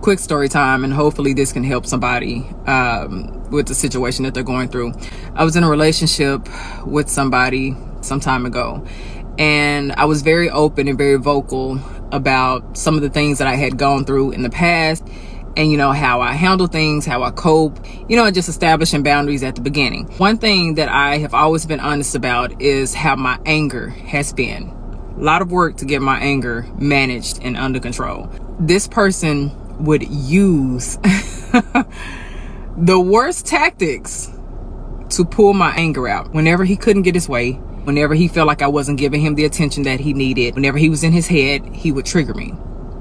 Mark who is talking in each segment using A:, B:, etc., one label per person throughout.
A: Quick story time, and hopefully this can help somebody with the situation that they're going through. I was in a relationship with somebody some time ago, and I was very open and very vocal about some of the things that I had gone through in the past, and how I handle things, how I cope, just establishing boundaries at the beginning. One thing that I have always been honest about is how my anger has been. A lot of work to get my anger managed and under control. This person would use the worst tactics to pull my anger out. Whenever he couldn't get his way, whenever he felt like I wasn't giving him the attention that he needed, whenever he was in his head, he would trigger me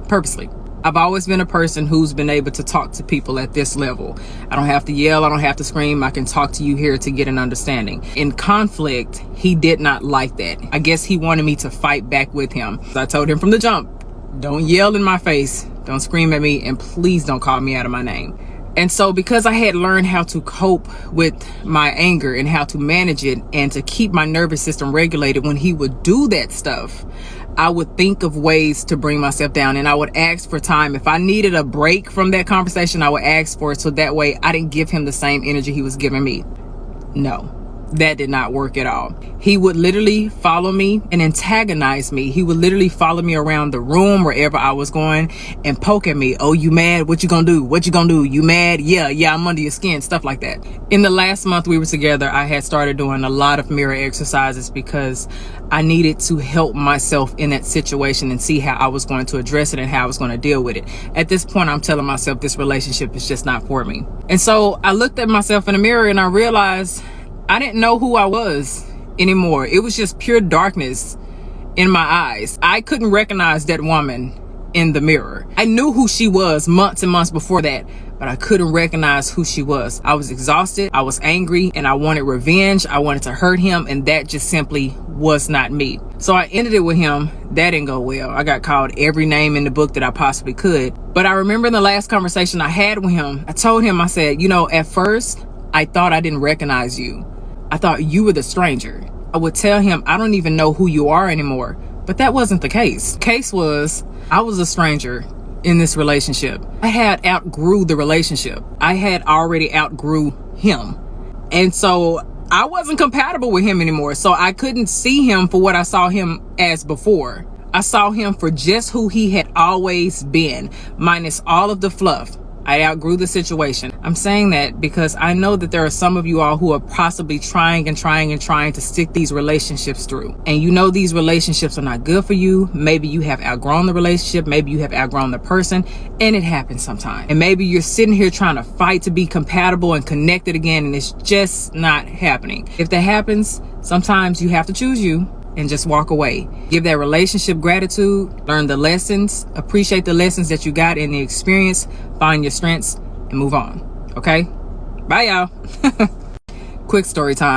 A: purposely. I've always been a person who's been able to talk to people at this level. I don't have to yell, I don't have to scream, I can talk to you here to get an understanding. In conflict, he did not like that. I guess he wanted me to fight back with him. So I told him from the jump, don't yell in my face, don't scream at me, and please don't call me out of my name. And so because I had learned how to cope with my anger and how to manage it and to keep my nervous system regulated when he would do that stuff, I would think of ways to bring myself down, and I would ask for time. If I needed a break from that conversation, I would ask for it, so that way I didn't give him the same energy he was giving me. No, that did not work at all. He would literally follow me and antagonize me. He would literally follow me around the room wherever I was going and poke at me. Oh, you mad? What you gonna do? What you gonna do? You mad? Yeah, I'm under your skin. Stuff like that. In the last month we were together, I had started doing a lot of mirror exercises because I needed to help myself in that situation and see how I was going to address it and how I was going to deal with it. At this point, I'm telling myself this relationship is just not for me. And so I looked at myself in the mirror and I realized I didn't know who I was anymore. It was just pure darkness in my eyes. I couldn't recognize that woman in the mirror. I knew who she was months and months before that, but I couldn't recognize who she was. I was exhausted, I was angry, and I wanted revenge. I wanted to hurt him, and that just simply was not me. So I ended it with him. That didn't go well. I got called every name in the book that I possibly could. But I remember in the last conversation I had with him, I told him, I said, at first I thought I didn't recognize you. I thought you were the stranger. I would tell him, I don't even know who you are anymore. But that wasn't the case. The case was, I was a stranger in this relationship. I had outgrew the relationship. I had already outgrew him. And so I wasn't compatible with him anymore. So I couldn't see him for what I saw him as before. I saw him for just who he had always been, minus all of the fluff. I outgrew the situation. I'm saying that because I know that there are some of you all who are possibly trying to stick these relationships through. And these relationships are not good for you. Maybe you have outgrown the relationship. Maybe you have outgrown the person, and it happens sometimes. And maybe you're sitting here trying to fight to be compatible and connected again, and it's just not happening. If that happens, sometimes you have to choose you and just walk away. Give that relationship gratitude, learn the lessons, appreciate the lessons that you got in the experience, find your strengths, and move on. Okay? Bye, y'all. Quick story time.